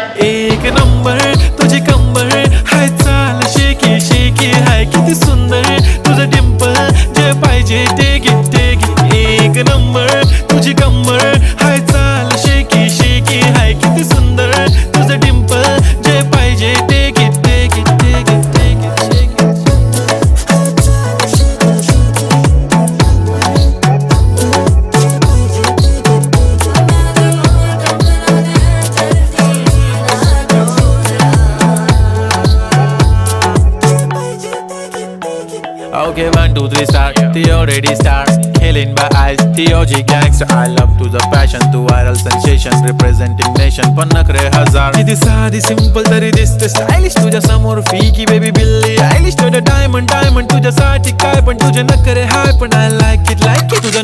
एक नंबर तुझी कंबर हाय, चाल शेकी शेकी हाय, किती सुंदर तुझं डिंपल, जे पाहिजे ते घे. एक नंबर तुझी कंबर हाय, चाल शेकी शेकी हाय, किती सुंदर तुझं डिंपल, जे पाहिजे ते घे. Okay, 1, 2, 3 start. The already start. Killing by eyes. The OG gangster. I love to the passion, to viral sensation, representing nation. पन्नकरे हजार. किती साधी simple तरी दिसते stylish तुझ्या समोर फीकी baby बिल्ली आयलिश. तुझं diamond तुझ्यासाठी काय पण तुझे नखरे हाय पण I like it तुझं